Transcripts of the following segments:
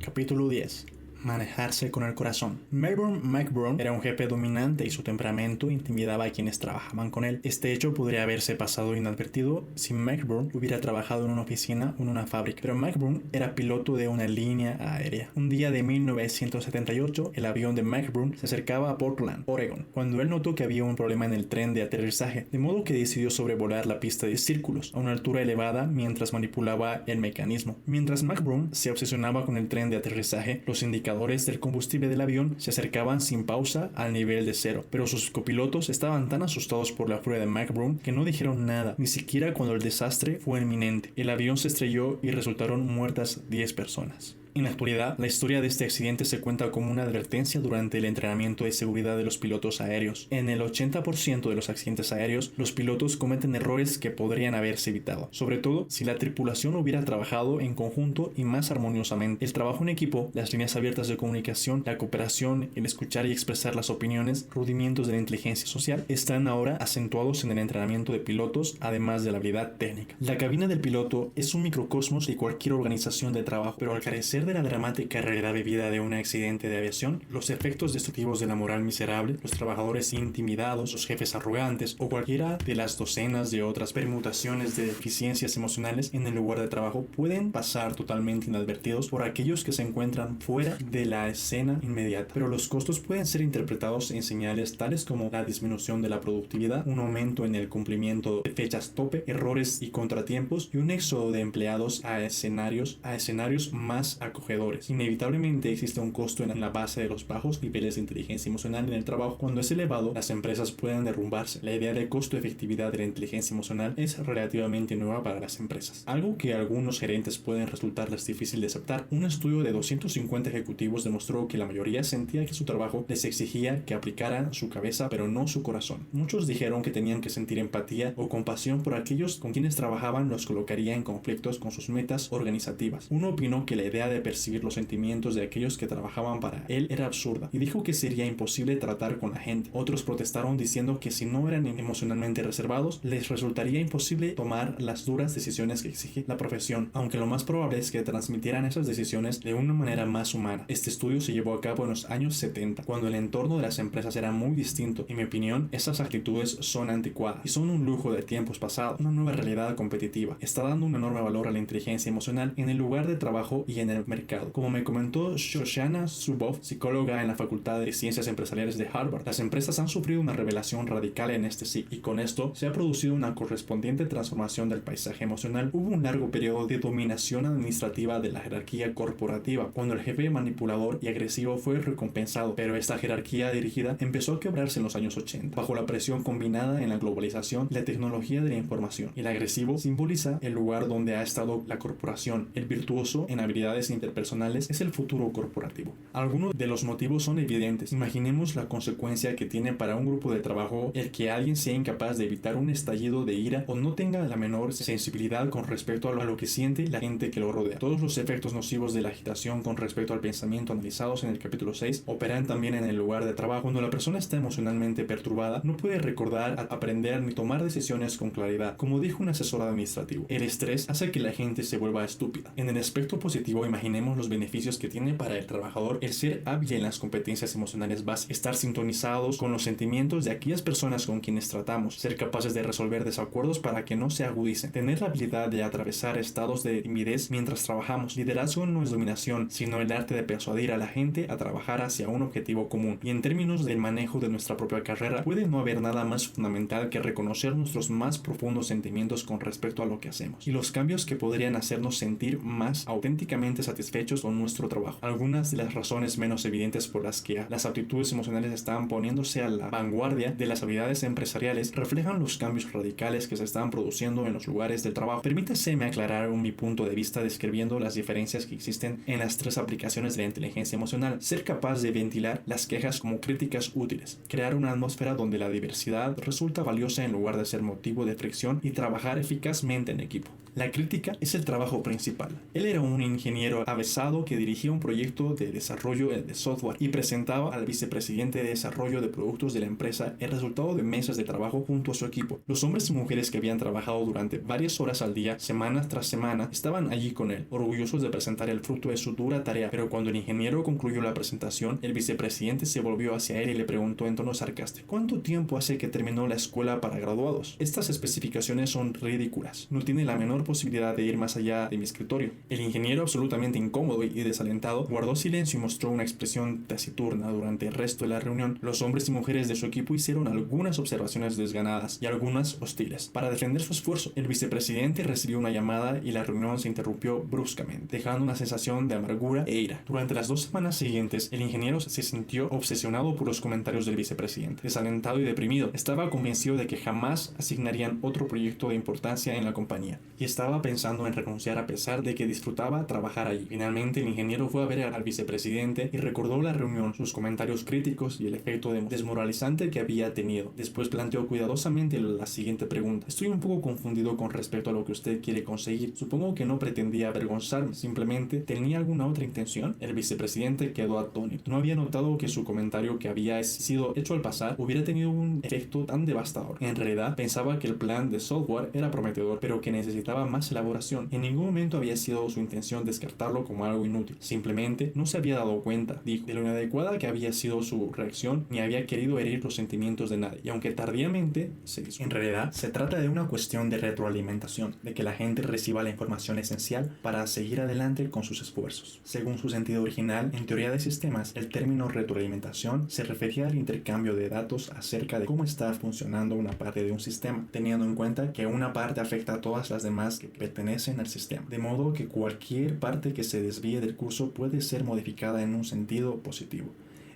Capítulo 10. Manejarse con el corazón. Melbourne McBroom era un jefe dominante y su temperamento intimidaba a quienes trabajaban con él. Este hecho podría haberse pasado inadvertido si McBroom hubiera trabajado en una oficina o en una fábrica, pero McBroom era piloto de una línea aérea. Un día de 1978, el avión de McBroom se acercaba a Portland, Oregon, cuando él notó que había un problema en el tren de aterrizaje, de modo que decidió sobrevolar la pista de círculos a una altura elevada mientras manipulaba el mecanismo. Mientras McBroom se obsesionaba con el tren de aterrizaje, los indicadores del combustible del avión se acercaban sin pausa al nivel de cero, pero sus copilotos estaban tan asustados por la furia de McBroom que no dijeron nada, ni siquiera cuando el desastre fue inminente. El avión se estrelló y resultaron muertas 10 personas. En la actualidad, la historia de este accidente se cuenta como una advertencia durante el entrenamiento de seguridad de los pilotos aéreos. En el 80% de los accidentes aéreos, los pilotos cometen errores que podrían haberse evitado, sobre todo si la tripulación hubiera trabajado en conjunto y más armoniosamente. El trabajo en equipo, las líneas abiertas de comunicación, la cooperación, el escuchar y expresar las opiniones, rudimentos de la inteligencia social, están ahora acentuados en el entrenamiento de pilotos, además de la habilidad técnica. La cabina del piloto es un microcosmos de cualquier organización de trabajo, pero al carecer de la dramática realidad vivida de un accidente de aviación, los efectos destructivos de la moral miserable, los trabajadores intimidados, los jefes arrogantes o cualquiera de las docenas de otras permutaciones de deficiencias emocionales en el lugar de trabajo pueden pasar totalmente inadvertidos por aquellos que se encuentran fuera de la escena inmediata. Pero los costos pueden ser interpretados en señales tales como la disminución de la productividad, un aumento en el cumplimiento de fechas tope, errores y contratiempos y un éxodo de empleados a escenarios más acogedores. Inevitablemente existe un costo en la base de los bajos niveles de inteligencia emocional en el trabajo. Cuando es elevado, las empresas pueden derrumbarse. La idea de costo-efectividad de la inteligencia emocional es relativamente nueva para las empresas, algo que a algunos gerentes pueden resultarles difícil de aceptar. Un estudio de 250 ejecutivos demostró que la mayoría sentía que su trabajo les exigía que aplicaran su cabeza pero no su corazón. Muchos dijeron que tenían que sentir empatía o compasión por aquellos con quienes trabajaban los colocaría en conflictos con sus metas organizativas. Uno opinó que la idea de percibir los sentimientos de aquellos que trabajaban para él era absurda y dijo que sería imposible tratar con la gente. Otros protestaron diciendo que si no eran emocionalmente reservados, les resultaría imposible tomar las duras decisiones que exige la profesión, aunque lo más probable es que transmitieran esas decisiones de una manera más humana. Este estudio se llevó a cabo en los años 70, cuando el entorno de las empresas era muy distinto. En mi opinión, esas actitudes son anticuadas y son un lujo de tiempos pasados. Una nueva realidad competitiva está dando un enorme valor a la inteligencia emocional en el lugar de trabajo y en el mercado. Como me comentó Shoshana Zuboff, psicóloga en la Facultad de Ciencias Empresariales de Harvard, las empresas han sufrido una revelación radical en este ciclo y con esto se ha producido una correspondiente transformación del paisaje emocional. Hubo un largo periodo de dominación administrativa de la jerarquía corporativa, cuando el jefe manipulador y agresivo fue recompensado, pero esta jerarquía dirigida empezó a quebrarse en los años 80, bajo la presión combinada en la globalización y la tecnología de la información. El agresivo simboliza el lugar donde ha estado la corporación, el virtuoso en habilidades interpersonales es el futuro corporativo. Algunos de los motivos son evidentes. Imaginemos la consecuencia que tiene para un grupo de trabajo el que alguien sea incapaz de evitar un estallido de ira o no tenga la menor sensibilidad con respecto a lo que siente la gente que lo rodea. Todos los efectos nocivos de la agitación con respecto al pensamiento analizados en el capítulo 6 operan también en el lugar de trabajo. Cuando la persona está emocionalmente perturbada, no puede recordar, aprender ni tomar decisiones con claridad. Como dijo un asesor administrativo, el estrés hace que la gente se vuelva estúpida. En el aspecto positivo, imaginemos los beneficios que tiene para el trabajador el ser hábil en las competencias emocionales básicas, estar sintonizados con los sentimientos de aquellas personas con quienes tratamos, ser capaces de resolver desacuerdos para que no se agudicen, tener la habilidad de atravesar estados de timidez mientras trabajamos. Liderazgo no es dominación, sino el arte de persuadir a la gente a trabajar hacia un objetivo común. Y en términos del manejo de nuestra propia carrera, puede no haber nada más fundamental que reconocer nuestros más profundos sentimientos con respecto a lo que hacemos y los cambios que podrían hacernos sentir más auténticamente satisfechos con nuestro trabajo. Algunas de las razones menos evidentes por las que las aptitudes emocionales están poniéndose a la vanguardia de las habilidades empresariales reflejan los cambios radicales que se están produciendo en los lugares del trabajo. Permítaseme aclarar mi punto de vista describiendo las diferencias que existen en las tres aplicaciones de la inteligencia emocional. Ser capaz de ventilar las quejas como críticas útiles, crear una atmósfera donde la diversidad resulta valiosa en lugar de ser motivo de fricción y trabajar eficazmente en equipo. La crítica es el trabajo principal. Él era un ingeniero avesado que dirigía un proyecto de desarrollo de software y presentaba al vicepresidente de desarrollo de productos de la empresa el resultado de meses de trabajo junto a su equipo. Los hombres y mujeres que habían trabajado durante varias horas al día, semana tras semana, estaban allí con él, orgullosos de presentar el fruto de su dura tarea. Pero cuando el ingeniero concluyó la presentación, el vicepresidente se volvió hacia él y le preguntó en tono sarcástico: ¿cuánto tiempo hace que terminó la escuela para graduados? Estas especificaciones son ridículas. No tiene la menor posibilidad de ir más allá de mi escritorio. El ingeniero, absolutamente incómodo y desalentado, guardó silencio y mostró una expresión taciturna. Durante el resto de la reunión, los hombres y mujeres de su equipo hicieron algunas observaciones desganadas y algunas hostiles. Para defender su esfuerzo, el vicepresidente recibió una llamada y la reunión se interrumpió bruscamente, dejando una sensación de amargura e ira. Durante las 2 semanas siguientes, el ingeniero se sintió obsesionado por los comentarios del vicepresidente. Desalentado y deprimido, estaba convencido de que jamás asignarían otro proyecto de importancia en la compañía, y estaba pensando en renunciar a pesar de que disfrutaba trabajar allí. Finalmente, el ingeniero fue a ver al vicepresidente y recordó la reunión, sus comentarios críticos y el efecto desmoralizante que había tenido. Después planteó cuidadosamente la siguiente pregunta: estoy un poco confundido con respecto a lo que usted quiere conseguir. Supongo que no pretendía avergonzarme, simplemente tenía alguna otra intención. El vicepresidente quedó atónito. No había notado que su comentario, que había sido hecho al pasar, hubiera tenido un efecto tan devastador. En realidad, pensaba que el plan de software era prometedor, pero que necesitaba más elaboración. En ningún momento había sido su intención descartarlo como algo inútil. Simplemente no se había dado cuenta, dijo, de lo inadecuada que había sido su reacción, ni había querido herir los sentimientos de nadie. Y aunque tardíamente se hizo. En realidad, se trata de una cuestión de retroalimentación, de que la gente reciba la información esencial para seguir adelante con sus esfuerzos. Según su sentido original, en teoría de sistemas, el término retroalimentación se refería al intercambio de datos acerca de cómo está funcionando una parte de un sistema, teniendo en cuenta que una parte afecta a todas las demás que pertenecen al sistema, de modo que cualquier parte que se desvíe del curso puede ser modificada en un sentido positivo.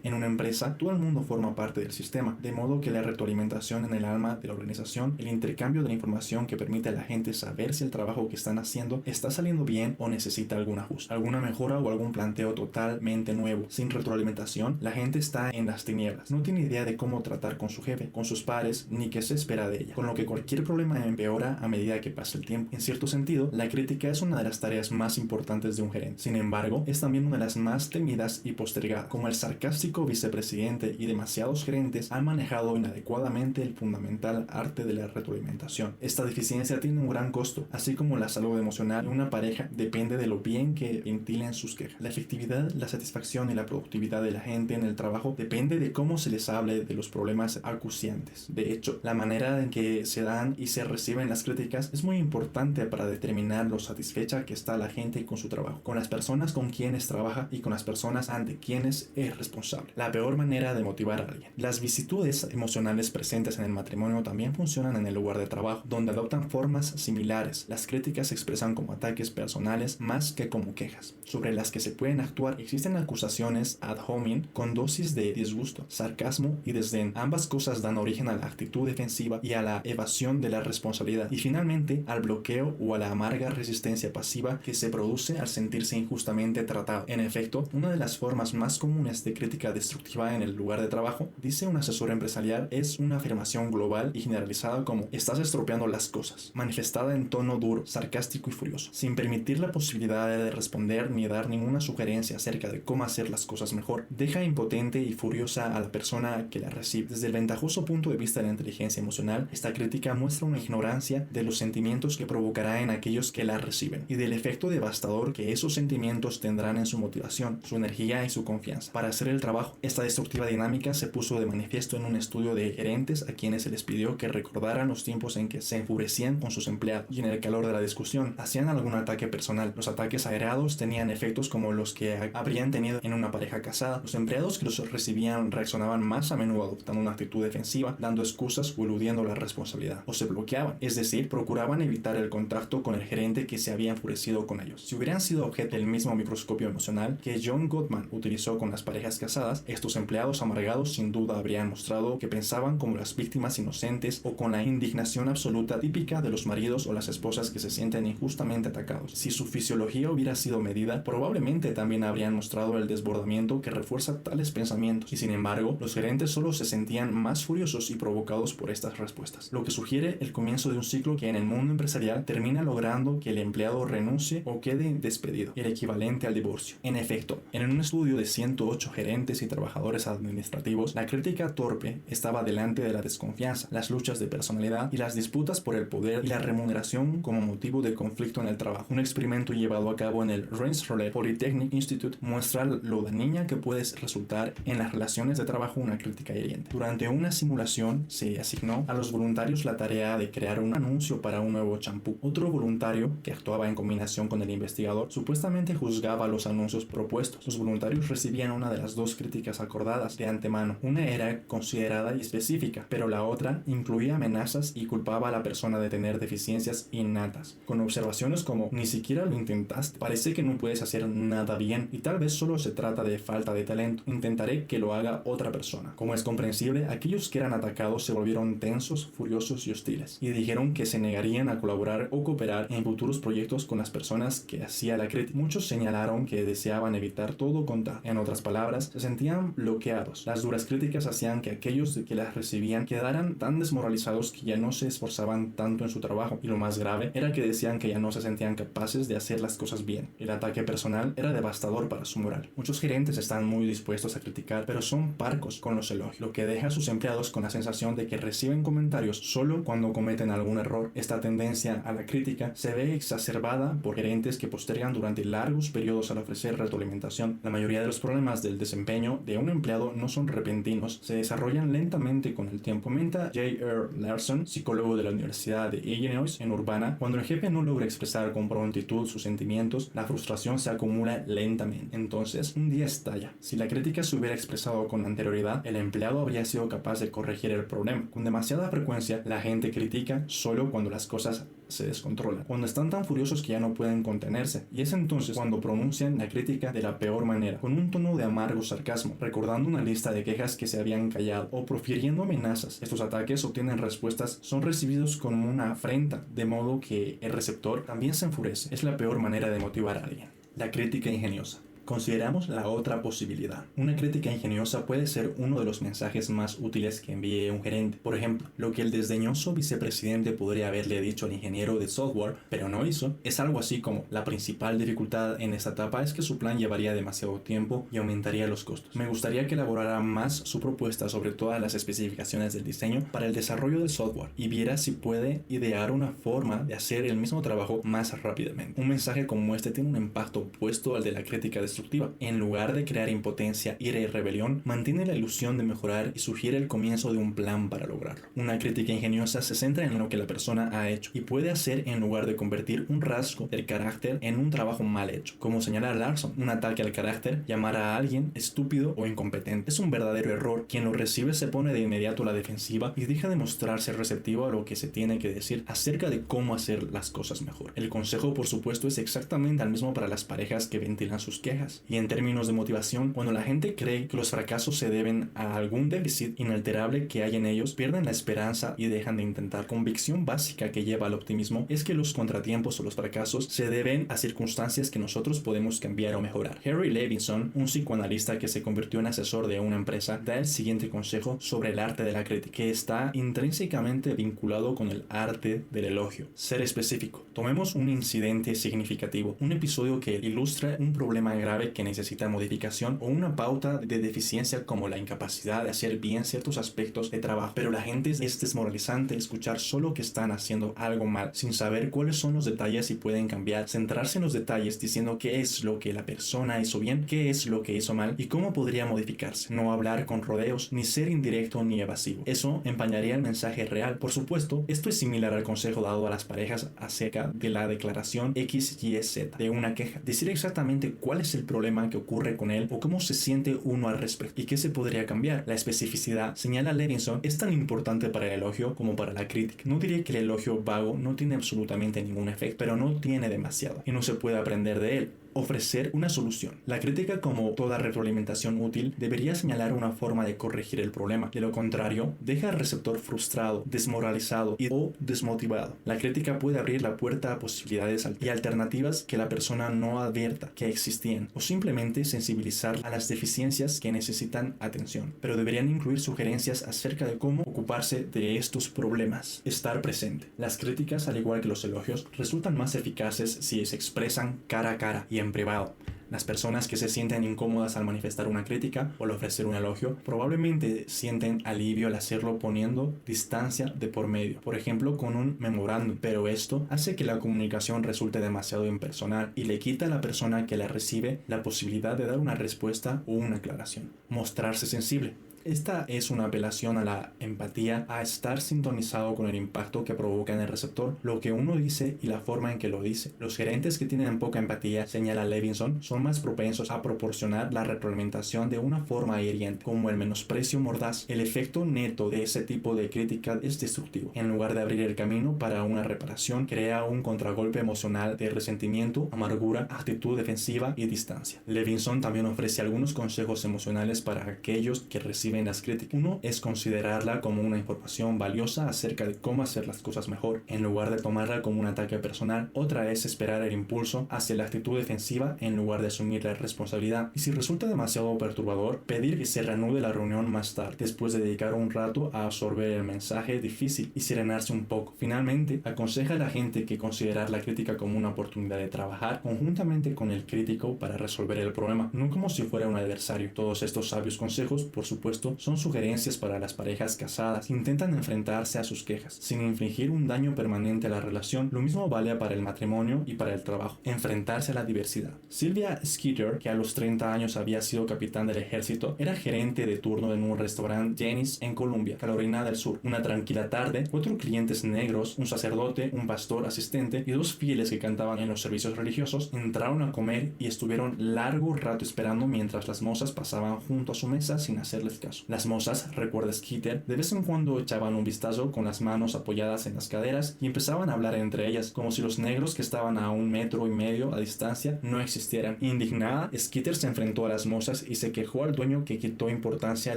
En una empresa, todo el mundo forma parte del sistema, de modo que la retroalimentación en el alma de la organización, el intercambio de la información que permite a la gente saber si el trabajo que están haciendo está saliendo bien o necesita algún ajuste, alguna mejora o algún planteo totalmente nuevo. Sin retroalimentación, la gente está en las tinieblas. No tiene idea de cómo tratar con su jefe, con sus pares, ni qué se espera de ella, con lo que cualquier problema empeora a medida que pasa el tiempo. En cierto sentido, la crítica es una de las tareas más importantes de un gerente. Sin embargo, es también una de las más temidas y postergadas, como el sarcástico vicepresidente y demasiados gerentes han manejado inadecuadamente el fundamental arte de la retroalimentación. Esta deficiencia tiene un gran costo, así como la salud emocional de una pareja depende de lo bien que ventilen sus quejas. La efectividad, la satisfacción y la productividad de la gente en el trabajo depende de cómo se les hable de los problemas acuciantes. De hecho, la manera en que se dan y se reciben las críticas es muy importante para determinar lo satisfecha que está la gente con su trabajo, con las personas con quienes trabaja y con las personas ante quienes es responsable. La peor manera de motivar a alguien. Las vicisitudes emocionales presentes en el matrimonio también funcionan en el lugar de trabajo, donde adoptan formas similares. Las críticas se expresan como ataques personales más que como quejas, sobre las que se pueden actuar. Existen acusaciones ad hominem con dosis de disgusto, sarcasmo y desdén. Ambas cosas dan origen a la actitud defensiva y a la evasión de la responsabilidad, y finalmente al bloqueo o a la amarga resistencia pasiva que se produce al sentirse injustamente tratado. En efecto, una de las formas más comunes de crítica destructiva en el lugar de trabajo, dice un asesor empresarial, es una afirmación global y generalizada como "estás estropeando las cosas", manifestada en tono duro, sarcástico y furioso, sin permitir la posibilidad de responder ni dar ninguna sugerencia acerca de cómo hacer las cosas mejor. Deja impotente y furiosa a la persona que la recibe. Desde el ventajoso punto de vista de la inteligencia emocional, esta crítica muestra una ignorancia de los sentimientos que provocará en aquellos que la reciben y del efecto devastador que esos sentimientos tendrán en su motivación, su energía y su confianza para hacer el trabajo. Esta destructiva dinámica se puso de manifiesto en un estudio de gerentes a quienes se les pidió que recordaran los tiempos en que se enfurecían con sus empleados y en el calor de la discusión hacían algún ataque personal. Los ataques airados tenían efectos como los que habrían tenido en una pareja casada. Los empleados que los recibían reaccionaban más a menudo adoptando una actitud defensiva, dando excusas o eludiendo la responsabilidad, o se bloqueaban, es decir, procuraban evitar el contacto con el gerente que se había enfurecido con ellos. Si hubieran sido objeto del mismo microscopio emocional que John Gottman utilizó con las parejas casadas, acordadas, estos empleados amargados sin duda habrían mostrado que pensaban como las víctimas inocentes o con la indignación absoluta típica de los maridos o las esposas que se sienten injustamente atacados. Si su fisiología hubiera sido medida, probablemente también habrían mostrado el desbordamiento que refuerza tales pensamientos, y sin embargo, los gerentes solo se sentían más furiosos y provocados por estas respuestas, lo que sugiere el comienzo de un ciclo que en el mundo empresarial termina logrando que el empleado renuncie o quede despedido, el equivalente al divorcio. En efecto, en un estudio de 108 gerentes y trabajadores administrativos, la crítica torpe estaba delante de la desconfianza, las luchas de personalidad y las disputas por el poder y la remuneración como motivo de conflicto en el trabajo. Un experimento llevado a cabo en el Rensselaer Polytechnic Institute muestra lo dañina que puede resultar en las relaciones de trabajo una crítica hiriente. Durante una simulación se asignó a los voluntarios la tarea de crear un anuncio para un nuevo champú. Otro voluntario, que actuaba en combinación con el investigador, supuestamente juzgaba los anuncios propuestos. Los voluntarios recibían una de las dos críticas acordadas de antemano. Una era considerada y específica, pero la otra incluía amenazas y culpaba a la persona de tener deficiencias innatas, con observaciones como: ni siquiera lo intentaste, parece que no puedes hacer nada bien y tal vez solo se trata de falta de talento, intentaré que lo haga otra persona. Como es comprensible, aquellos que eran atacados se volvieron tensos, furiosos y hostiles, y dijeron que se negarían a colaborar o cooperar en futuros proyectos con las personas que hacía la crítica. Muchos señalaron que deseaban evitar todo contacto. En otras palabras, se sentían bloqueados. Las duras críticas hacían que aquellos que las recibían quedaran tan desmoralizados que ya no se esforzaban tanto en su trabajo, y lo más grave era que decían que ya no se sentían capaces de hacer las cosas bien. El ataque personal era devastador para su moral. Muchos gerentes están muy dispuestos a criticar, pero son parcos con los elogios, lo que deja a sus empleados con la sensación de que reciben comentarios solo cuando cometen algún error. Esta tendencia a la crítica se ve exacerbada por gerentes que postergan durante largos periodos al ofrecer retroalimentación. La mayoría de los problemas del desempeño de un empleado no son repentinos, se desarrollan lentamente con el tiempo. Comenta J.R. Larson, psicólogo de la Universidad de Illinois en Urbana: cuando el jefe no logra expresar con prontitud sus sentimientos, la frustración se acumula lentamente. Entonces, un día estalla. Si la crítica se hubiera expresado con anterioridad, el empleado habría sido capaz de corregir el problema. Con demasiada frecuencia, la gente critica solo cuando las cosas se descontrolan, cuando están tan furiosos que ya no pueden contenerse, y es entonces cuando pronuncian la crítica de la peor manera, con un tono de amargo sarcasmo, recordando una lista de quejas que se habían callado o profiriendo amenazas. Estos ataques obtienen respuestas, son recibidos como una afrenta, de modo que el receptor también se enfurece. Es la peor manera de motivar a alguien. La crítica ingeniosa. Consideramos la otra posibilidad. Una crítica ingeniosa puede ser uno de los mensajes más útiles que envíe un gerente. Por ejemplo, lo que el desdeñoso vicepresidente podría haberle dicho al ingeniero de software, pero no hizo, es algo así como: la principal dificultad en esta etapa es que su plan llevaría demasiado tiempo y aumentaría los costos. Me gustaría que elaborara más su propuesta sobre todas las especificaciones del diseño para el desarrollo del software y viera si puede idear una forma de hacer el mismo trabajo más rápidamente. Un mensaje como este tiene un impacto opuesto al de la crítica destructiva. En lugar de crear impotencia, ira y rebelión, mantiene la ilusión de mejorar y sugiere el comienzo de un plan para lograrlo. Una crítica ingeniosa se centra en lo que la persona ha hecho y puede hacer en lugar de convertir un rasgo del carácter en un trabajo mal hecho. Como señala Larson, un ataque al carácter, llamar a alguien estúpido o incompetente, es un verdadero error. Quien lo recibe se pone de inmediato a la defensiva y deja de mostrarse receptivo a lo que se tiene que decir acerca de cómo hacer las cosas mejor. El consejo, por supuesto, es exactamente el mismo para las parejas que ventilan sus quejas. Y en términos de motivación, cuando la gente cree que los fracasos se deben a algún déficit inalterable que hay en ellos, pierden la esperanza y dejan de intentar. Convicción básica que lleva al optimismo es que los contratiempos o los fracasos se deben a circunstancias que nosotros podemos cambiar o mejorar. Harry Levinson, un psicoanalista que se convirtió en asesor de una empresa, da el siguiente consejo sobre el arte de la crítica, que está intrínsecamente vinculado con el arte del elogio. Ser específico. Tomemos un incidente significativo, un episodio que ilustra un problema grave que necesita modificación o una pauta de deficiencia como la incapacidad de hacer bien ciertos aspectos de trabajo. Pero la gente es desmoralizante escuchar solo que están haciendo algo mal sin saber cuáles son los detalles y pueden cambiar. Centrarse en los detalles diciendo qué es lo que la persona hizo bien, qué es lo que hizo mal y cómo podría modificarse. No hablar con rodeos, ni ser indirecto ni evasivo. Eso empañaría el mensaje real. Por supuesto, esto es similar al consejo dado a las parejas acerca de la declaración XYZ de una queja. Decir exactamente cuál es el problema que ocurre con él o cómo se siente uno al respecto y qué se podría cambiar. La especificidad, señala Levinson, es tan importante para el elogio como para la crítica. No diría que el elogio vago no tiene absolutamente ningún efecto, pero no tiene demasiado y no se puede aprender de él. Ofrecer una solución. La crítica, como toda retroalimentación útil, debería señalar una forma de corregir el problema. De lo contrario, deja al receptor frustrado, desmoralizado o desmotivado. La crítica puede abrir la puerta a posibilidades y alternativas que la persona no advierta que existían, o simplemente sensibilizar a las deficiencias que necesitan atención. Pero deberían incluir sugerencias acerca de cómo ocuparse de estos problemas. Estar presente. Las críticas, al igual que los elogios, resultan más eficaces si se expresan cara a cara y en privado. Las personas que se sienten incómodas al manifestar una crítica o al ofrecer un elogio probablemente sienten alivio al hacerlo poniendo distancia de por medio, por ejemplo con un memorándum, pero esto hace que la comunicación resulte demasiado impersonal y le quita a la persona que la recibe la posibilidad de dar una respuesta o una aclaración. Mostrarse sensible. Esta es una apelación a la empatía, a estar sintonizado con el impacto que provoca en el receptor lo que uno dice y la forma en que lo dice. Los gerentes que tienen poca empatía, señala Levinson, son más propensos a proporcionar la retroalimentación de una forma hiriente, como el menosprecio mordaz. El efecto neto de ese tipo de crítica es destructivo. En lugar de abrir el camino para una reparación, crea un contragolpe emocional de resentimiento, amargura, actitud defensiva y distancia. Levinson también ofrece algunos consejos emocionales para aquellos que reciben las críticas. Uno es considerarla como una información valiosa acerca de cómo hacer las cosas mejor, en lugar de tomarla como un ataque personal. Otra es esperar el impulso hacia la actitud defensiva en lugar de asumir la responsabilidad. Y si resulta demasiado perturbador, pedir que se reanude la reunión más tarde, después de dedicar un rato a absorber el mensaje difícil y serenarse un poco. Finalmente, aconseja a la gente que considerar la crítica como una oportunidad de trabajar conjuntamente con el crítico para resolver el problema, no como si fuera un adversario. Todos estos sabios consejos, por supuesto, son sugerencias para las parejas casadas que intentan enfrentarse a sus quejas, sin infligir un daño permanente a la relación. Lo mismo vale para el matrimonio y para el trabajo. Enfrentarse a la diversidad. Sylvia Skeeter, que a los 30 años había sido capitán del ejército, era gerente de turno en un restaurante Denny's en Columbia, Carolina del Sur. Una tranquila tarde, 4 clientes negros, un sacerdote, un pastor asistente y 2 fieles que cantaban en los servicios religiosos entraron a comer y estuvieron largo rato esperando mientras las mozas pasaban junto a su mesa sin hacerles caso. Las mozas, recuerda Skeeter, de vez en cuando echaban un vistazo con las manos apoyadas en las caderas y empezaban a hablar entre ellas, como si los negros que estaban a 1,5 metros a distancia no existieran. Indignada, Skeeter se enfrentó a las mozas y se quejó al dueño que quitó importancia a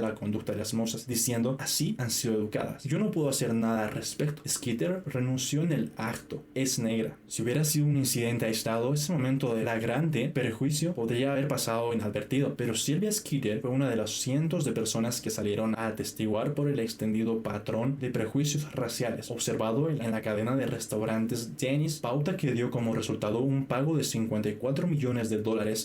la conducta de las mozas, diciendo: así han sido educadas. Yo no puedo hacer nada al respecto. Skeeter renunció en el acto. Es negra. Si hubiera sido un incidente aislado, ese momento de flagrante perjuicio podría haber pasado inadvertido, pero Sylvia Skeeter fue una de las cientos de personas que salieron a atestiguar por el extendido patrón de prejuicios raciales observado en la cadena de restaurantes Denny's, pauta que dio como resultado un pago de $54 millones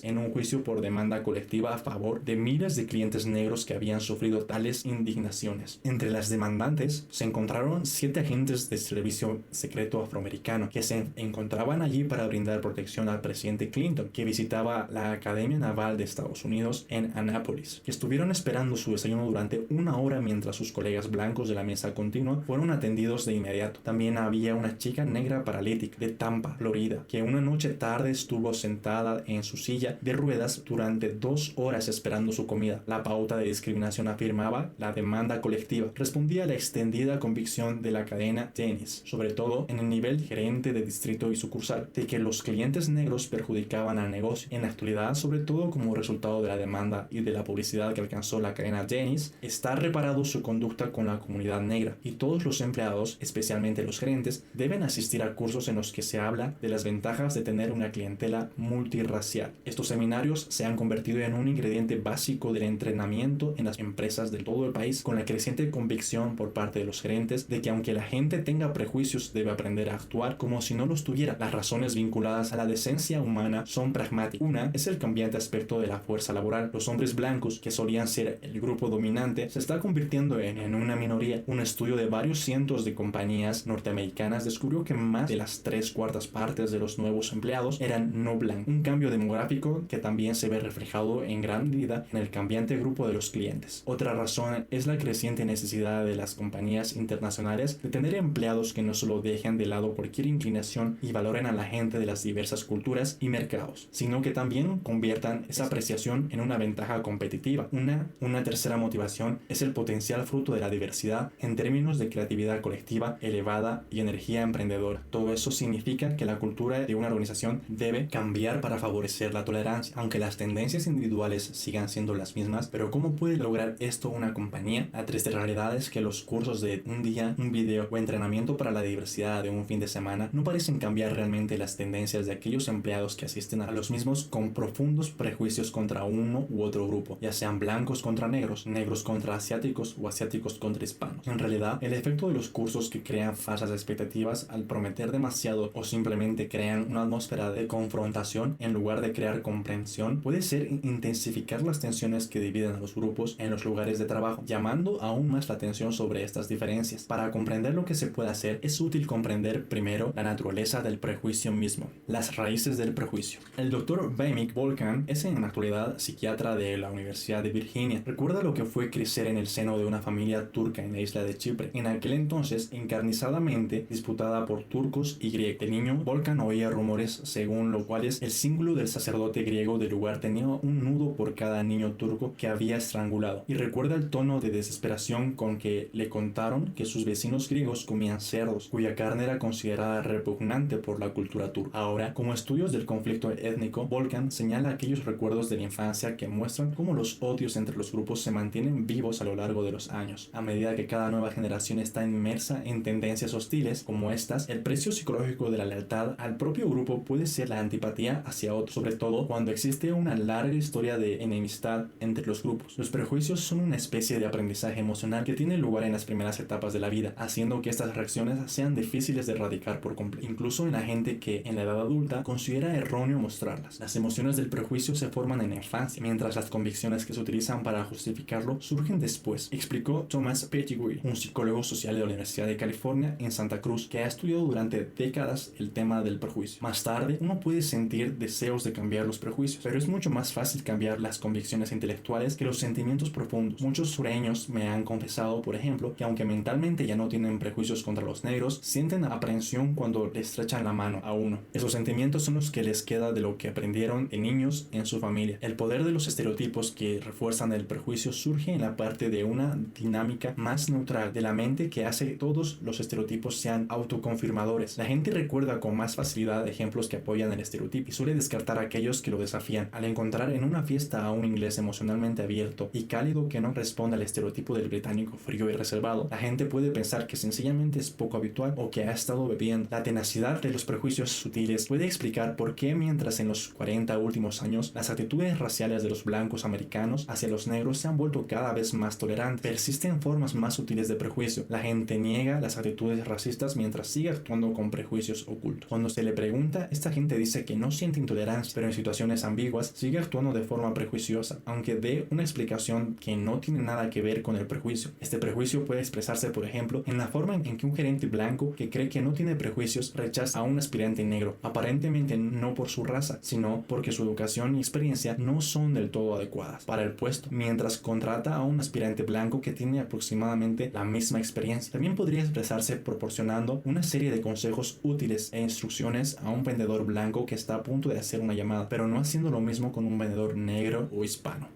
en un juicio por demanda colectiva a favor de miles de clientes negros que habían sufrido tales indignaciones. Entre las demandantes se encontraron 7 agentes de servicio secreto afroamericano que se encontraban allí para brindar protección al presidente Clinton, que visitaba la Academia Naval de Estados Unidos en Annapolis, que estuvieron esperando su desayuno durante 1 hora mientras sus colegas blancos de la mesa continua fueron atendidos de inmediato. También había una chica negra paralítica de Tampa, Florida, que una noche tarde estuvo sentada en su silla de ruedas durante 2 horas esperando su comida. La pauta de discriminación afirmaba la demanda colectiva. Respondía a la extendida convicción de la cadena Denny's, sobre todo en el nivel gerente de distrito y sucursal, de que los clientes negros perjudicaban al negocio. En la actualidad, sobre todo como resultado de la demanda y de la publicidad que alcanzó la cadena Denny's, está reparado su conducta con la comunidad negra, y todos los empleados, especialmente los gerentes, deben asistir a cursos en los que se habla de las ventajas de tener una clientela multirracial. Estos seminarios se han convertido en un ingrediente básico del entrenamiento en las empresas de todo el país, con la creciente convicción por parte de los gerentes de que aunque la gente tenga prejuicios, debe aprender a actuar como si no los tuviera. Las razones vinculadas a la decencia humana son pragmáticas. Una es el cambiante aspecto de la fuerza laboral. Los hombres blancos, que solían ser el grupo dominante, se está convirtiendo en una minoría. Un estudio de varios cientos de compañías norteamericanas descubrió que más de las 3/4 partes de los nuevos empleados eran no blancos. Un cambio demográfico que también se ve reflejado en gran medida en el cambiante grupo de los clientes. Otra razón es la creciente necesidad de las compañías internacionales de tener empleados que no solo dejen de lado cualquier inclinación y valoren a la gente de las diversas culturas y mercados, sino que también conviertan esa apreciación en una ventaja competitiva. Una tercera principal motivación es el potencial fruto de la diversidad en términos de creatividad colectiva elevada y energía emprendedora. Todo eso significa que la cultura de una organización debe cambiar para favorecer la tolerancia, aunque las tendencias individuales sigan siendo las mismas. Pero ¿cómo puede lograr esto una compañía? La triste realidad es que los cursos de un día, un video o entrenamiento para la diversidad de un fin de semana no parecen cambiar realmente las tendencias de aquellos empleados que asisten a los mismos con profundos prejuicios contra uno u otro grupo, ya sean blancos contra negros, negros contra asiáticos o asiáticos contra hispanos. En realidad, el efecto de los cursos que crean falsas expectativas al prometer demasiado o simplemente crean una atmósfera de confrontación en lugar de crear comprensión puede ser intensificar las tensiones que dividen a los grupos en los lugares de trabajo, llamando aún más la atención sobre estas diferencias. Para comprender lo que se puede hacer, es útil comprender primero la naturaleza del prejuicio mismo, las raíces del prejuicio. El Dr. Vainik Volkan es en la actualidad psiquiatra de la Universidad de Virginia. Recuerda lo que fue crecer en el seno de una familia turca en la isla de Chipre, en aquel entonces encarnizadamente disputada por turcos y griegos. De niño, Volkan oía rumores según los cuales el símbolo del sacerdote griego del lugar tenía un nudo por cada niño turco que había estrangulado, y recuerda el tono de desesperación con que le contaron que sus vecinos griegos comían cerdos, cuya carne era considerada repugnante por la cultura turca. Ahora, como estudios del conflicto étnico, Volkan señala aquellos recuerdos de la infancia que muestran cómo los odios entre los grupos se mantienen vivos a lo largo de los años. A medida que cada nueva generación está inmersa en tendencias hostiles como estas, el precio psicológico de la lealtad al propio grupo puede ser la antipatía hacia otros, sobre todo cuando existe una larga historia de enemistad entre los grupos. Los prejuicios son una especie de aprendizaje emocional que tiene lugar en las primeras etapas de la vida, haciendo que estas reacciones sean difíciles de erradicar por completo, incluso en la gente que en la edad adulta considera erróneo mostrarlas. Las emociones del prejuicio se forman en la infancia, mientras las convicciones que se utilizan para justificarlo surgen después, explicó Thomas Pettigrew, un psicólogo social de la Universidad de California en Santa Cruz que ha estudiado durante décadas el tema del prejuicio. Más tarde, uno puede sentir deseos de cambiar los prejuicios, pero es mucho más fácil cambiar las convicciones intelectuales que los sentimientos profundos. Muchos sureños me han confesado, por ejemplo, que aunque mentalmente ya no tienen prejuicios contra los negros, sienten aprehensión cuando le estrechan la mano a uno. Esos sentimientos son los que les queda de lo que aprendieron de niños en su familia. El poder de los estereotipos que refuerzan el prejuicio surge en la parte de una dinámica más neutral de la mente que hace que todos los estereotipos sean autoconfirmadores. La gente recuerda con más facilidad ejemplos que apoyan el estereotipo y suele descartar a aquellos que lo desafían. Al encontrar en una fiesta a un inglés emocionalmente abierto y cálido que no responde al estereotipo del británico frío y reservado, la gente puede pensar que sencillamente es poco habitual o que ha estado bebiendo. La tenacidad de los prejuicios sutiles puede explicar por qué mientras en los 40 últimos años las actitudes raciales de los blancos americanos hacia los negros se han vuelto cada vez más tolerantes, persisten formas más sutiles de prejuicio. La gente niega las actitudes racistas mientras sigue actuando con prejuicios ocultos. Cuando se le pregunta, esta gente dice que no siente intolerancia, pero en situaciones ambiguas sigue actuando de forma prejuiciosa, aunque dé una explicación que no tiene nada que ver con el prejuicio. Este prejuicio puede expresarse, por ejemplo, en la forma en que un gerente blanco que cree que no tiene prejuicios rechaza a un aspirante negro, aparentemente no por su raza, sino porque su educación y experiencia no son del todo adecuadas para el puesto, mientras contrata a un aspirante blanco que tiene aproximadamente la misma experiencia. También podría expresarse proporcionando una serie de consejos útiles e instrucciones a un vendedor blanco que está a punto de hacer una llamada, pero no haciendo lo mismo con un vendedor negro o hispano.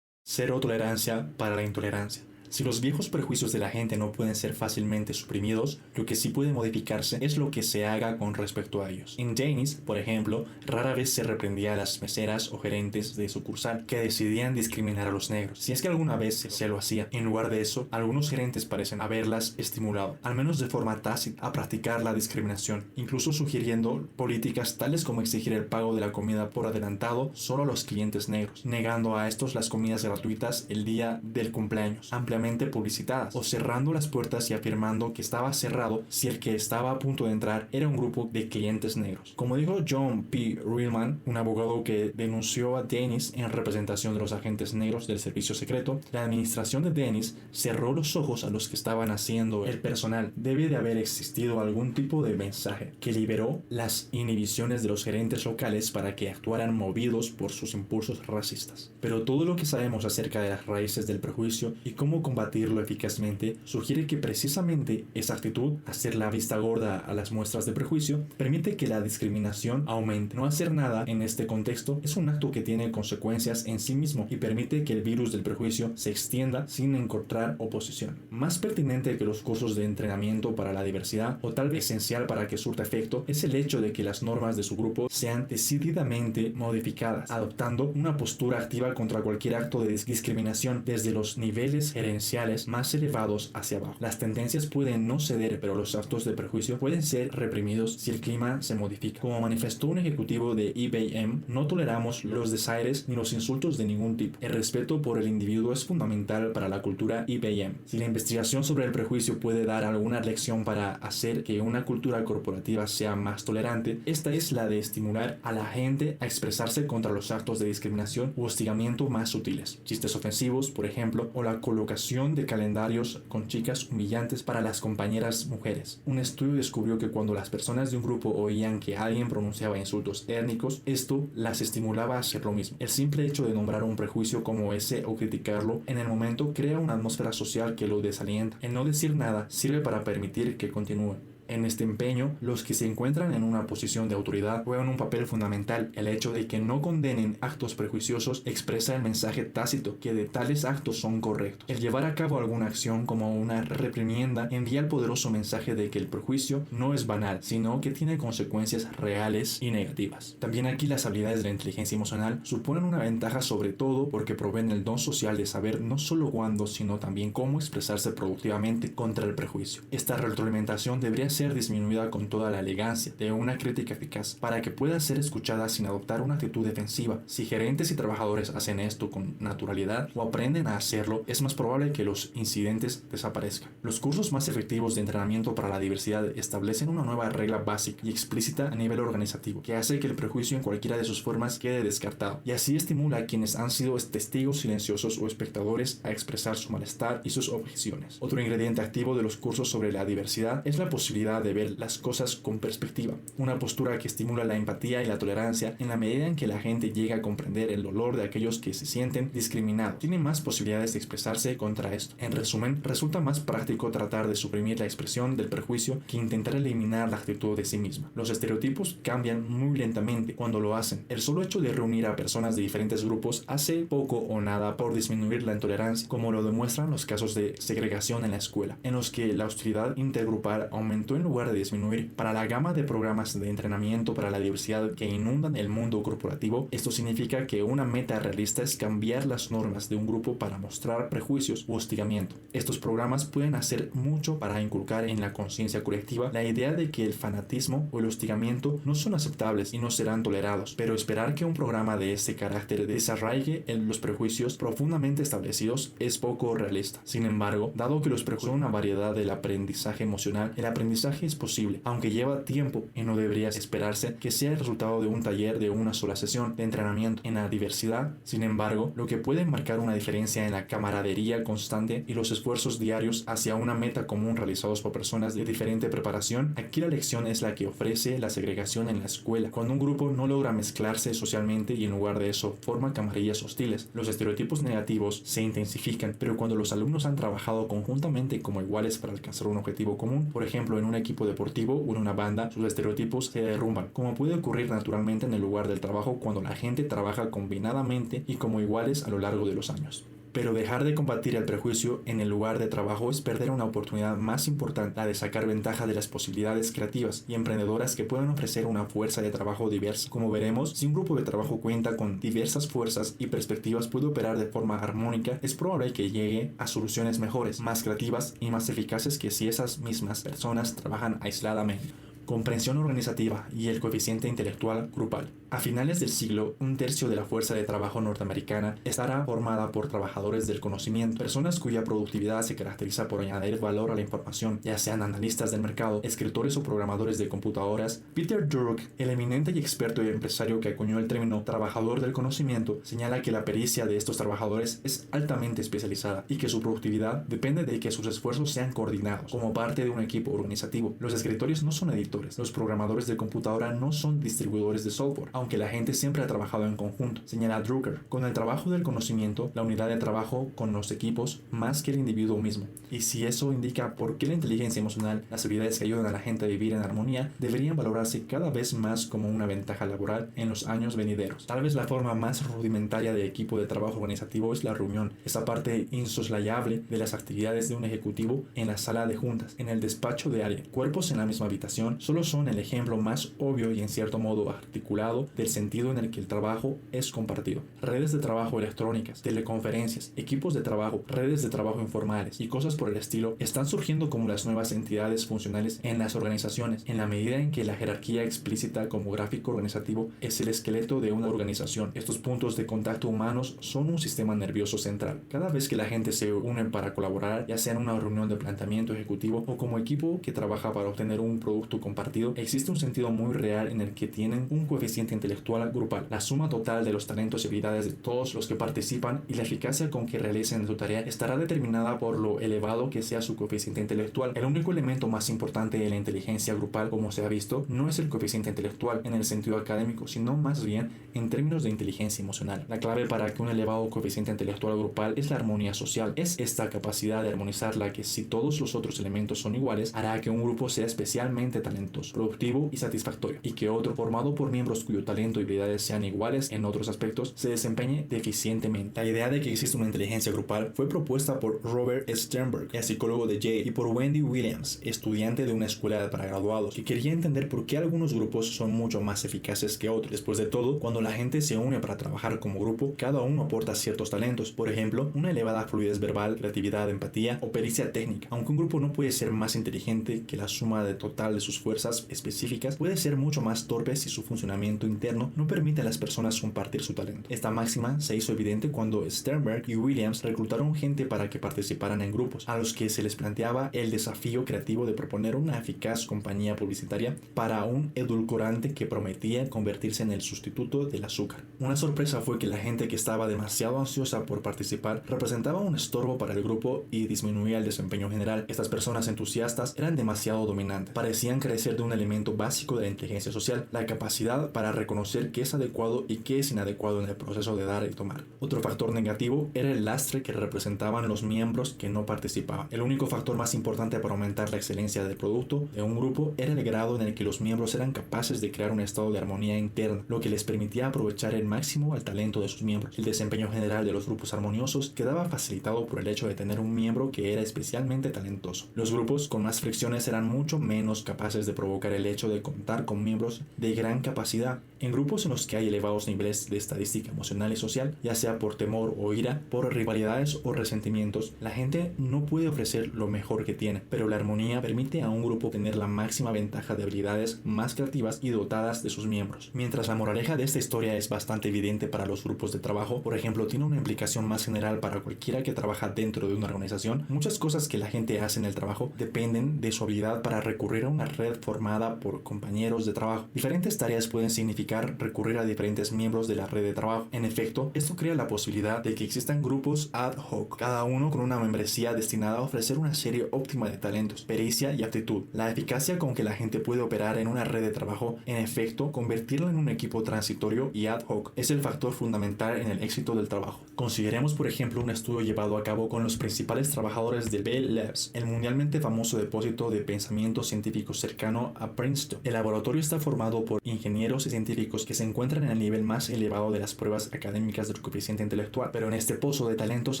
Cero tolerancia para la intolerancia. Si los viejos prejuicios de la gente no pueden ser fácilmente suprimidos, lo que sí puede modificarse es lo que se haga con respecto a ellos. En Denny's, por ejemplo, rara vez se reprendía a las meseras o gerentes de sucursal que decidían discriminar a los negros. Si es que alguna vez se lo hacía, en lugar de eso, algunos gerentes parecen haberlas estimulado, al menos de forma tácita, a practicar la discriminación, incluso sugiriendo políticas tales como exigir el pago de la comida por adelantado solo a los clientes negros, negando a estos las comidas gratuitas el día del cumpleaños, ampliamente publicitadas, o cerrando las puertas y afirmando que estaba cerrado si el que estaba a punto de entrar era un grupo de clientes negros. Como dijo John P. Reilman, un abogado que denunció a Denny's en representación de los agentes negros del servicio secreto, la administración de Denny's cerró los ojos a los que estaban haciendo el personal. Debe de haber existido algún tipo de mensaje que liberó las inhibiciones de los gerentes locales para que actuaran movidos por sus impulsos racistas. Pero todo lo que sabemos acerca de las raíces del prejuicio y cómo combatirlo eficazmente, sugiere que precisamente esa actitud, hacer la vista gorda a las muestras de prejuicio, permite que la discriminación aumente. No hacer nada en este contexto es un acto que tiene consecuencias en sí mismo y permite que el virus del prejuicio se extienda sin encontrar oposición. Más pertinente que los cursos de entrenamiento para la diversidad, o tal vez esencial para que surta efecto, es el hecho de que las normas de su grupo sean decididamente modificadas, adoptando una postura activa contra cualquier acto de discriminación desde los niveles gerenciales más elevados hacia abajo. Las tendencias pueden no ceder, pero los actos de prejuicio pueden ser reprimidos si el clima se modifica. Como manifestó un ejecutivo de IBM, no toleramos los desaires ni los insultos de ningún tipo. El respeto por el individuo es fundamental para la cultura IBM. Si la investigación sobre el prejuicio puede dar alguna lección para hacer que una cultura corporativa sea más tolerante, esta es la de estimular a la gente a expresarse contra los actos de discriminación u hostigamiento más sutiles. Chistes ofensivos, por ejemplo, o la colocación de calendarios con chicas humillantes para las compañeras mujeres. Un estudio descubrió que cuando las personas de un grupo oían que alguien pronunciaba insultos étnicos, esto las estimulaba a hacer lo mismo. El simple hecho de nombrar un prejuicio como ese o criticarlo en el momento crea una atmósfera social que lo desalienta. El no decir nada sirve para permitir que continúe. En este empeño, los que se encuentran en una posición de autoridad juegan un papel fundamental. El hecho de que no condenen actos prejuiciosos expresa el mensaje tácito que de tales actos son correctos. El llevar a cabo alguna acción como una reprimienda envía el poderoso mensaje de que el prejuicio no es banal, sino que tiene consecuencias reales y negativas. También aquí las habilidades de la inteligencia emocional suponen una ventaja, sobre todo porque proveen el don social de saber no solo cuándo, sino también cómo expresarse productivamente contra el prejuicio. Esta retroalimentación debería ser disminuida con toda la elegancia de una crítica eficaz para que pueda ser escuchada sin adoptar una actitud defensiva. Si gerentes y trabajadores hacen esto con naturalidad o aprenden a hacerlo, es más probable que los incidentes desaparezcan. Los cursos más efectivos de entrenamiento para la diversidad establecen una nueva regla básica y explícita a nivel organizativo que hace que el prejuicio en cualquiera de sus formas quede descartado, y así estimula a quienes han sido testigos silenciosos o espectadores a expresar su malestar y sus objeciones. Otro ingrediente activo de los cursos sobre la diversidad es la posibilidad de ver las cosas con perspectiva, una postura que estimula la empatía y la tolerancia en la medida en que la gente llega a comprender el dolor de aquellos que se sienten discriminados. Tiene más posibilidades de expresarse contra esto. En resumen, resulta más práctico tratar de suprimir la expresión del prejuicio que intentar eliminar la actitud de sí misma. Los estereotipos cambian muy lentamente cuando lo hacen. El solo hecho de reunir a personas de diferentes grupos hace poco o nada por disminuir la intolerancia, como lo demuestran los casos de segregación en la escuela, en los que la hostilidad intergrupal aumentó en lugar de disminuir. Para la gama de programas de entrenamiento para la diversidad que inundan el mundo corporativo, esto significa que una meta realista es cambiar las normas de un grupo para mostrar prejuicios u hostigamiento. Estos programas pueden hacer mucho para inculcar en la conciencia colectiva la idea de que el fanatismo o el hostigamiento no son aceptables y no serán tolerados, pero esperar que un programa de este carácter desarraigue en los prejuicios profundamente establecidos es poco realista. Sin embargo, dado que los prejuicios son una variedad del aprendizaje emocional, el aprendizaje es posible, aunque lleva tiempo, y no debería esperarse que sea el resultado de un taller de una sola sesión de entrenamiento en la diversidad. Sin embargo, lo que puede marcar una diferencia en la camaradería constante y los esfuerzos diarios hacia una meta común realizados por personas de diferente preparación, aquí la lección es la que ofrece la segregación en la escuela. Cuando un grupo no logra mezclarse socialmente y en lugar de eso forma camarillas hostiles, los estereotipos negativos se intensifican, pero cuando los alumnos han trabajado conjuntamente como iguales para alcanzar un objetivo común, por ejemplo en un equipo deportivo o en una banda, sus estereotipos se derrumban, como puede ocurrir naturalmente en el lugar del trabajo cuando la gente trabaja combinadamente y como iguales a lo largo de los años. Pero dejar de combatir el prejuicio en el lugar de trabajo es perder una oportunidad más importante, la de sacar ventaja de las posibilidades creativas y emprendedoras que pueden ofrecer una fuerza de trabajo diversa. Como veremos, si un grupo de trabajo cuenta con diversas fuerzas y perspectivas, puede operar de forma armónica, es probable que llegue a soluciones mejores, más creativas y más eficaces que si esas mismas personas trabajan aisladamente. Comprensión organizativa y el coeficiente intelectual grupal. A finales del siglo, un tercio de la fuerza de trabajo norteamericana estará formada por trabajadores del conocimiento, personas cuya productividad se caracteriza por añadir valor a la información, ya sean analistas del mercado, escritores o programadores de computadoras. Peter Drucker, el eminente y experto empresario que acuñó el término trabajador del conocimiento, señala que la pericia de estos trabajadores es altamente especializada y que su productividad depende de que sus esfuerzos sean coordinados como parte de un equipo organizativo. Los escritores no son editores, los programadores de computadora no son distribuidores de software, aunque la gente siempre ha trabajado en conjunto, señala Drucker. Con el trabajo del conocimiento, la unidad de trabajo con los equipos más que el individuo mismo. Y si eso indica por qué la inteligencia emocional, las habilidades que ayudan a la gente a vivir en armonía, deberían valorarse cada vez más como una ventaja laboral en los años venideros. Tal vez la forma más rudimentaria de equipo de trabajo organizativo es la reunión, esa parte insoslayable de las actividades de un ejecutivo en la sala de juntas, en el despacho de alguien. Cuerpos en la misma habitación solo son el ejemplo más obvio y en cierto modo articulado del sentido en el que el trabajo es compartido. Redes de trabajo electrónicas, teleconferencias, equipos de trabajo, redes de trabajo informales y cosas por el estilo están surgiendo como las nuevas entidades funcionales en las organizaciones, en la medida en que la jerarquía explícita como gráfico organizativo es el esqueleto de una organización. Estos puntos de contacto humanos son un sistema nervioso central. Cada vez que la gente se une para colaborar, ya sea en una reunión de planteamiento ejecutivo o como equipo que trabaja para obtener un producto compartido, existe un sentido muy real en el que tienen un coeficiente intelectual grupal, la suma total de los talentos y habilidades de todos los que participan y la eficacia con que realicen su tarea estará determinada por lo elevado que sea su coeficiente intelectual. El único elemento más importante de la inteligencia grupal, como se ha visto, no es el coeficiente intelectual en el sentido académico, sino más bien en términos de inteligencia emocional. La clave para que un elevado coeficiente intelectual grupal es la armonía social. Es esta capacidad de armonizar la que, si todos los otros elementos son iguales, hará que un grupo sea especialmente talentoso, productivo y satisfactorio, y que otro, formado por miembros cuyo talento y habilidades sean iguales en otros aspectos, se desempeñe deficientemente. La idea de que existe una inteligencia grupal fue propuesta por Robert Sternberg, el psicólogo de Yale, y por Wendy Williams, estudiante de una escuela para graduados, que quería entender por qué algunos grupos son mucho más eficaces que otros. Después de todo, cuando la gente se une para trabajar como grupo, cada uno aporta ciertos talentos, por ejemplo, una elevada fluidez verbal, creatividad, empatía o pericia técnica. Aunque un grupo no puede ser más inteligente que la suma total de sus fuerzas específicas, puede ser mucho más torpe si su funcionamiento interno no permite a las personas compartir su talento. Esta máxima se hizo evidente cuando Sternberg y Williams reclutaron gente para que participaran en grupos, a los que se les planteaba el desafío creativo de proponer una eficaz compañía publicitaria para un edulcorante que prometía convertirse en el sustituto del azúcar. Una sorpresa fue que la gente que estaba demasiado ansiosa por participar representaba un estorbo para el grupo y disminuía el desempeño general. Estas personas entusiastas eran demasiado dominantes, parecían carecer de un elemento básico de la inteligencia social, la capacidad para reconocer qué es adecuado y qué es inadecuado en el proceso de dar y tomar. Otro factor negativo era el lastre que representaban los miembros que no participaban. El único factor más importante para aumentar la excelencia del producto de un grupo era el grado en el que los miembros eran capaces de crear un estado de armonía interna, lo que les permitía aprovechar el máximo al talento de sus miembros. El desempeño general de los grupos armoniosos quedaba facilitado por el hecho de tener un miembro que era especialmente talentoso. Los grupos con más fricciones eran mucho menos capaces de provocar el hecho de contar con miembros de gran capacidad. En grupos en los que hay elevados niveles de estadística emocional y social, ya sea por temor o ira, por rivalidades o resentimientos, la gente no puede ofrecer lo mejor que tiene, pero la armonía permite a un grupo tener la máxima ventaja de habilidades más creativas y dotadas de sus miembros. Mientras la moraleja de esta historia es bastante evidente para los grupos de trabajo, por ejemplo, tiene una implicación más general para cualquiera que trabaja dentro de una organización. Muchas cosas que la gente hace en el trabajo dependen de su habilidad para recurrir a una red formada por compañeros de trabajo. Diferentes tareas pueden significar recurrir a diferentes miembros de la red de trabajo. En efecto, esto crea la posibilidad de que existan grupos ad hoc, cada uno con una membresía destinada a ofrecer una serie óptima de talentos, pericia y aptitud. La eficacia con que la gente puede operar en una red de trabajo, en efecto, convertirla en un equipo transitorio y ad hoc, es el factor fundamental en el éxito del trabajo. Consideremos, por ejemplo, un estudio llevado a cabo con los principales trabajadores de Bell Labs, el mundialmente famoso depósito de pensamiento científico cercano a Princeton. El laboratorio está formado por ingenieros y científicos que se encuentran en el nivel más elevado de las pruebas académicas del coeficiente intelectual, pero en este pozo de talentos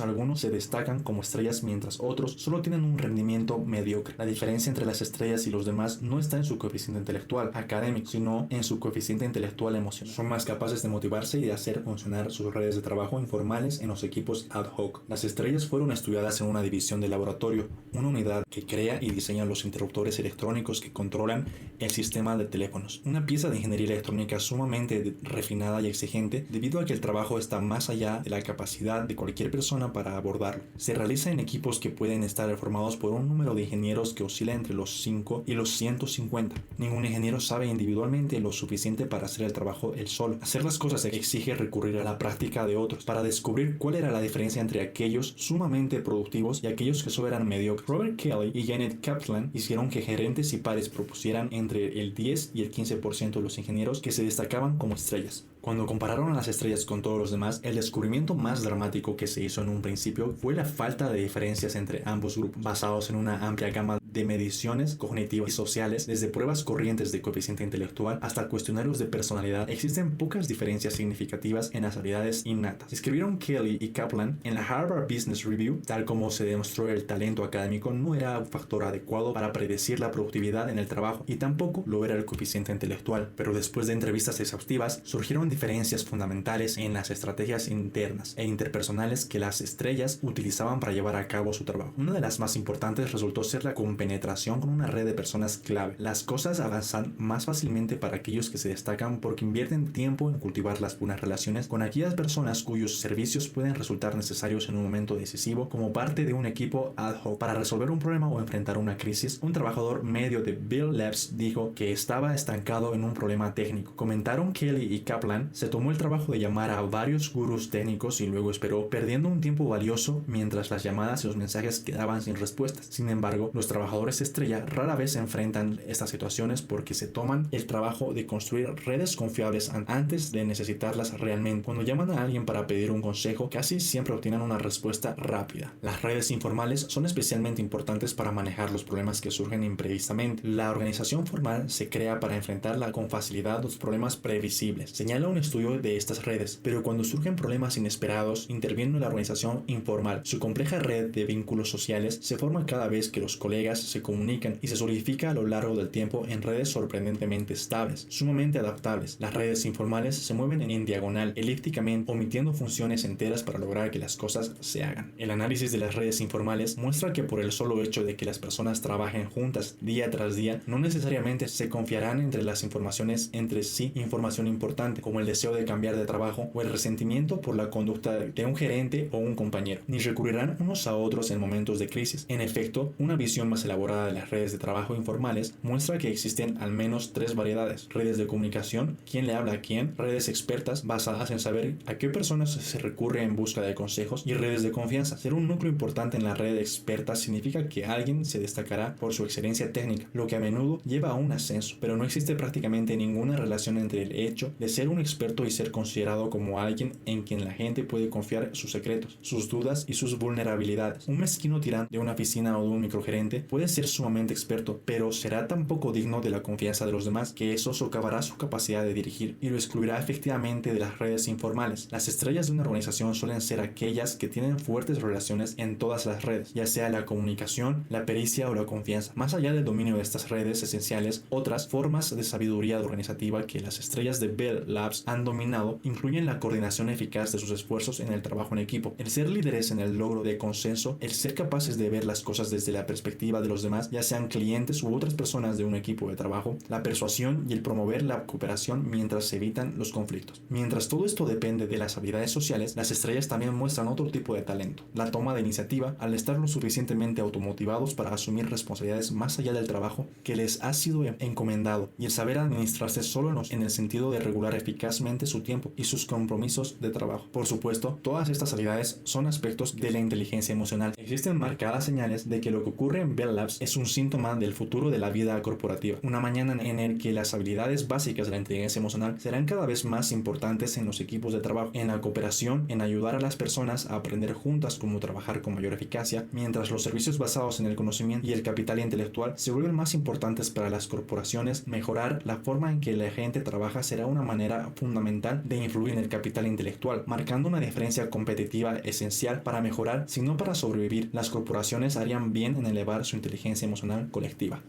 algunos se destacan como estrellas mientras otros solo tienen un rendimiento mediocre. La diferencia entre las estrellas y los demás no está en su coeficiente intelectual académico, sino en su coeficiente intelectual emocional. Son más capaces de motivarse y de hacer funcionar sus redes de trabajo informales en los equipos ad hoc. Las estrellas fueron estudiadas en una división del laboratorio, una unidad que crea y diseña los interruptores electrónicos que controlan el sistema de teléfonos. Una pieza de ingeniería electrónica sumamente refinada y exigente debido a que el trabajo está más allá de la capacidad de cualquier persona para abordarlo. Se realiza en equipos que pueden estar formados por un número de ingenieros que oscila entre los 5 y los 150. Ningún ingeniero sabe individualmente lo suficiente para hacer el trabajo él solo. Hacer las cosas exige recurrir a la práctica de otros para descubrir cuál era la diferencia entre aquellos sumamente productivos y aquellos que solo eran mediocres. Robert Kelly y Janet Kaplan hicieron que gerentes y pares propusieran entre el 10 y el 15% de los ingenieros que se destacaban como estrellas. Cuando compararon a las estrellas con todos los demás, el descubrimiento más dramático que se hizo en un principio fue la falta de diferencias entre ambos grupos, basados en una amplia gama de mediciones cognitivas y sociales, desde pruebas corrientes de coeficiente intelectual hasta cuestionarios de personalidad. Existen pocas diferencias significativas en las habilidades innatas. Escribieron Kelly y Kaplan en la Harvard Business Review, tal como se demostró, el talento académico no era un factor adecuado para predecir la productividad en el trabajo y tampoco lo era el coeficiente intelectual, pero después de entrevistas exhaustivas surgieron diferencias fundamentales en las estrategias internas e interpersonales que las estrellas utilizaban para llevar a cabo su trabajo. Una de las más importantes resultó ser la compenetración con una red de personas clave. Las cosas avanzan más fácilmente para aquellos que se destacan porque invierten tiempo en cultivar las buenas relaciones con aquellas personas cuyos servicios pueden resultar necesarios en un momento decisivo como parte de un equipo ad hoc para resolver un problema o enfrentar una crisis. Un trabajador medio de Bell Labs dijo que estaba estancado en un problema técnico. Comentaron Kelly y Kaplan. Se tomó el trabajo de llamar a varios gurús técnicos y luego esperó, perdiendo un tiempo valioso mientras las llamadas y los mensajes quedaban sin respuestas. Sin embargo, los trabajadores estrella rara vez se enfrentan estas situaciones porque se toman el trabajo de construir redes confiables antes de necesitarlas realmente. Cuando llaman a alguien para pedir un consejo, casi siempre obtienen una respuesta rápida. Las redes informales son especialmente importantes para manejar los problemas que surgen imprevistamente. La organización formal se crea para enfrentarla con facilidad los problemas previsibles. Señala un estudio de estas redes, pero cuando surgen problemas inesperados, interviene la organización informal. Su compleja red de vínculos sociales se forma cada vez que los colegas se comunican y se solidifica a lo largo del tiempo en redes sorprendentemente estables, sumamente adaptables. Las redes informales se mueven en diagonal, elípticamente, omitiendo funciones enteras para lograr que las cosas se hagan. El análisis de las redes informales muestra que por el solo hecho de que las personas trabajen juntas día tras día, no necesariamente se confiarán entre las informaciones entre sí información importante, como el deseo de cambiar de trabajo o el resentimiento por la conducta de un gerente o un compañero, ni recurrirán unos a otros en momentos de crisis. En efecto, una visión más elaborada de las redes de trabajo informales muestra que existen al menos tres variedades: redes de comunicación, quién le habla a quién; redes expertas, basadas en saber a qué personas se recurre en busca de consejos; y redes de confianza. Ser un núcleo importante en la red experta significa que alguien se destacará por su excelencia técnica, lo que a menudo lleva a un ascenso, pero no existe prácticamente ninguna relación entre el hecho de ser un experto y ser considerado como alguien en quien la gente puede confiar sus secretos, sus dudas y sus vulnerabilidades. Un mezquino tirán de una oficina o de un microgerente puede ser sumamente experto, pero será tan poco digno de la confianza de los demás que eso socavará su capacidad de dirigir y lo excluirá efectivamente de las redes informales. Las estrellas de una organización suelen ser aquellas que tienen fuertes relaciones en todas las redes, ya sea la comunicación, la pericia o la confianza. Más allá del dominio de estas redes esenciales, otras formas de sabiduría organizativa que las estrellas de Bell Labs han dominado incluyen la coordinación eficaz de sus esfuerzos en el trabajo en equipo, el ser líderes en el logro de consenso, el ser capaces de ver las cosas desde la perspectiva de los demás, ya sean clientes u otras personas de un equipo de trabajo, la persuasión y el promover la cooperación mientras se evitan los conflictos. Mientras todo esto depende de las habilidades sociales, las estrellas también muestran otro tipo de talento: la toma de iniciativa, al estar lo suficientemente automotivados para asumir responsabilidades más allá del trabajo que les ha sido encomendado, y el saber administrarse solo en el sentido de regular eficazmente su tiempo y sus compromisos de trabajo. Por supuesto, todas estas habilidades son aspectos de la inteligencia emocional. Existen marcadas señales de que lo que ocurre en Bell Labs es un síntoma del futuro de la vida corporativa, una mañana en el que las habilidades básicas de la inteligencia emocional serán cada vez más importantes en los equipos de trabajo, en la cooperación, en ayudar a las personas a aprender juntas cómo trabajar con mayor eficacia, mientras los servicios basados en el conocimiento y el capital intelectual se vuelven más importantes para las corporaciones. Mejorar la forma en que la gente trabaja será una manera fundamental de influir en el capital intelectual, marcando una diferencia competitiva esencial para mejorar, sino para sobrevivir. Las corporaciones harían bien en elevar su inteligencia emocional colectiva.